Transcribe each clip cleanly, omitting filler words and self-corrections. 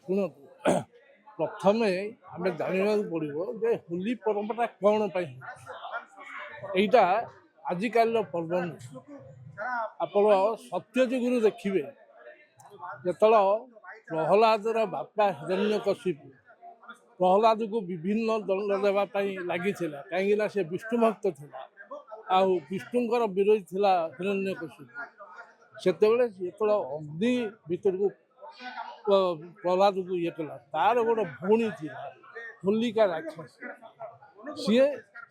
ଶୁଣନ୍ତୁ ପ୍ରଥମେ ଆମେ ଜାଣିବାକୁ ପଡ଼ିବ ଯେ ହୋଲି ପର୍ବଟା କ'ଣ ପାଇଁ ଏଇଟା ଆଜିକାଲିର ପର୍ବ ନୁହେଁ। ଆପଣ ସତ୍ୟଯୁଗରୁ ଦେଖିବେ ଯେତେବେଳେ ପ୍ରହ୍ଲାଦର ବାପା ହିରଣ୍ୟକଶିପୁ ପ୍ରହ୍ଲାଦକୁ ବିଭିନ୍ନ ଦଣ୍ଡ ଦେବା ପାଇଁ ଲାଗିଥିଲା, କାହିଁକିନା ସେ ବିଷ୍ଣୁ ଭକ୍ତ ଥିଲା ଆଉ ବିଷ୍ଣୁଙ୍କର ବିରୋଧୀ ଥିଲା ହିରଣ୍ୟକଶିପୁ। ସେତେବେଳେ ଯେତେବେଳେ ଅଗ୍ନି ଭିତରକୁ ପ୍ରହ୍ଲାଦକୁ ଇଏ କଲା, ତାର ଗୋଟେ ଭଉଣୀ ଥିଲା ହୋଲିକା ରାକ୍ଷସ।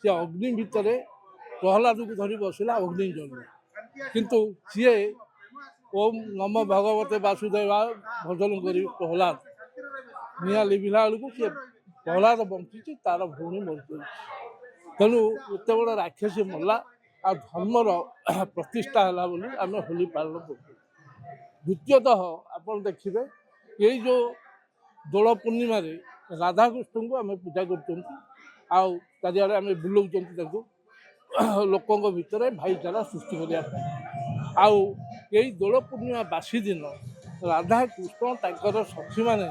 ସେ ଅଗ୍ନି ଭିତରେ ପ୍ରହ୍ଲାଦକୁ ଧରି ବସିଲା ଅଗ୍ନି ଜଳୁ, କିନ୍ତୁ ସିଏ ଓମ୍ ନମ ଭଗବତେ ବାସୁଦେବା ଭଜନ କରି ପ୍ରହ୍ଲାଦ ନିଆଁ ଲିଭିଲା ବେଳକୁ ସିଏ ପ୍ରହ୍ଲାଦ ବଞ୍ଚିଛି, ତାର ଭଉଣୀ ମରିଯାଇଛି। ତେଣୁ ଯେତେବେଳେ ରାକ୍ଷସୀ ମଲା ଆଉ ଧର୍ମର ପ୍ରତିଷ୍ଠା ହେଲା ବୋଲି ଆମେ ହୋଲି ପାଳନ କରୁଛୁ। ଦ୍ୱିତୀୟତଃ ଆପଣ ଦେଖିବେ ଏଇ ଯେଉଁ ଦୋଳ ପୂର୍ଣ୍ଣିମାରେ ରାଧାକୃଷ୍ଣଙ୍କୁ ଆମେ ପୂଜା କରୁଛନ୍ତି ଆଉ ଚାରିଆଡ଼େ ଆମେ ବୁଲଉଛନ୍ତି ତାଙ୍କୁ ଲୋକଙ୍କ ଭିତରେ ଭାଇଚାରା ସୃଷ୍ଟି କରିବା ପାଇଁ। ଆଉ ଏଇ ଦୋଳ ପୂର୍ଣ୍ଣିମା ବାସି ଦିନ ରାଧାକୃଷ୍ଣ ତାଙ୍କର ସଖୀମାନେ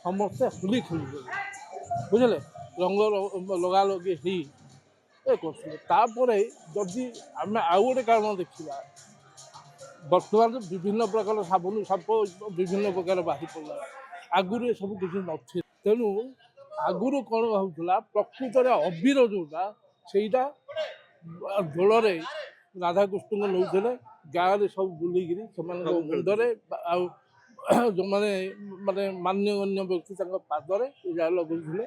ସମସ୍ତେ ହୋଲି ଖେଳୁଛନ୍ତି, ବୁଝିଲେ, ରଙ୍ଗ ଲଗାଲଗି ହେଇ କରୁଥିଲେ। ତାପରେ ଯଦି ଆମେ ଆଉ ଗୋଟେ କାରଣ ଦେଖିବା, ବର୍ତ୍ତମାନ ବିଭିନ୍ନ ପ୍ରକାର ସାବୁନ ସାପ ବିଭିନ୍ନ ପ୍ରକାର ବାହାରି ପଡ଼ିଲା, ଆଗରୁ ଏସବୁ କିଛି ନଥିଲା। ତେଣୁ ଆଗରୁ କ'ଣ ହେଉଥିଲା, ପ୍ରକୃତରେ ଅବିର ଯେଉଁଟା ସେଇଟା ଦୋଳରେ ରାଧାକୃଷ୍ଣଙ୍କୁ ନେଉଥିଲେ, ଗାଁରେ ସବୁ ବୁଲିକିରି ସେମାନଙ୍କ ମୁଣ୍ଡରେ ଆଉ ଯେଉଁମାନେ ମାନେ ମାନ୍ୟଗଣ୍ୟ ବ୍ୟକ୍ତି ତାଙ୍କ ପାଦରେ ଏ ଯାହା ଲଗାଉଥିଲେ।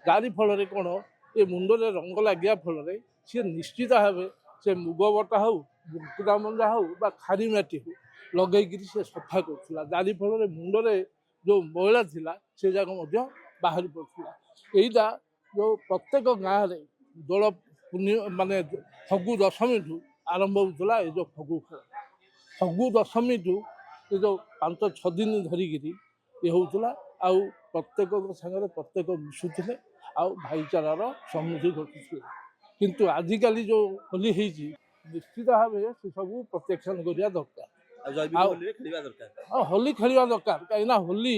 ଯାରି ଫଳରେ କ'ଣ ଏ ମୁଣ୍ଡରେ ରଙ୍ଗ ଲାଗିବା ଫଳରେ ସିଏ ନିଶ୍ଚିତ ଭାବେ ସେ ମୁଗ ବଟା ହେଉ କୁକୁଡ଼ା ମଞ୍ଜା ହେଉ ବା ଖାରି ମାଟି ହେଉ ଲଗେଇକିରି ସେ ସଫା କରୁଥିଲା। ଯାରି ଫଳରେ ମୁଣ୍ଡରେ ଯେଉଁ ମଇଳା ଥିଲା ସେ ଯାକ ମଧ୍ୟ ବାହାରି ପଡ଼ୁଥିଲା। ଏଇଟା ଯେଉଁ ପ୍ରତ୍ୟେକ ଗାଁରେ ଦୋଳ ପୂର୍ଣ୍ଣିମା ମାନେ ଫଗୁ ଦଶମୀଠୁ ଆରମ୍ଭ ହେଉଥିଲା। ଏ ଯେଉଁ ଫଗୁ ଖେଳ ଫଗୁ ଦଶମୀଠୁ ଏ ଯେଉଁ 5-6 ଦିନ ଧରିକିରି ଇଏ ହେଉଥିଲା, ଆଉ ପ୍ରତ୍ୟେକଙ୍କ ସାଙ୍ଗରେ ପ୍ରତ୍ୟେକ ମିଶୁଥିଲେ ଆଉ ଭାଇଚାରାର ସମୃଦ୍ଧି ଘଟୁଥିଲା। କିନ୍ତୁ ଆଜିକାଲି ଯେଉଁ ହୋଲି ହେଇଛି, ନିଶ୍ଚିତ ଭାବେ ସେସବୁ ପ୍ରତ୍ୟାଖ୍ୟାନ କରିବା ଦରକାର। ହୋଲି ଖେଳିବା ଦରକାର, କାହିଁକିନା ହୋଲି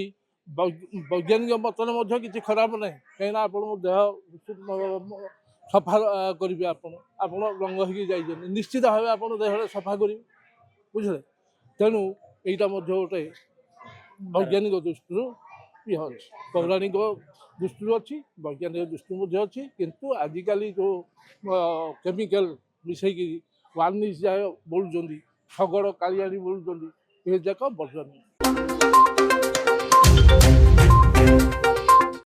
ବୈଜ୍ଞାନିକ ମତରେ ମଧ୍ୟ କିଛି ଖରାପ ନାହିଁ। କାହିଁକିନା ଆପଣଙ୍କ ଦେହ ସଫା କରିବେ, ଆପଣ ରଙ୍ଗ ହେଇକି ଯାଇଛନ୍ତି, ନିଶ୍ଚିତ ଭାବେ ଆପଣ ଦେହରେ ସଫା କରିବେ, ବୁଝିଲେ। ତେଣୁ ଏଇଟା ମଧ୍ୟ ଗୋଟେ ବୈଜ୍ଞାନିକ ଦୃଷ୍ଟିରୁ ଇଏ ଅଛି, ପୌରାଣିକ ଦୃଷ୍ଟିରୁ ଅଛି, ବୈଜ୍ଞାନିକ ଦୃଷ୍ଟି ମଧ୍ୟ ଅଛି। କିନ୍ତୁ ଆଜିକାଲି ଯେଉଁ କେମିକାଲ ମିଶାଇକି ୱାର୍ଣ୍ଣିସ୍ ଯାକ ବୋଳୁଛନ୍ତି, ଶଗଡ଼ କାଳିଆଣି ବୋଳୁଛନ୍ତି, ଏ ଯାକ ବର୍ଜନୀୟ।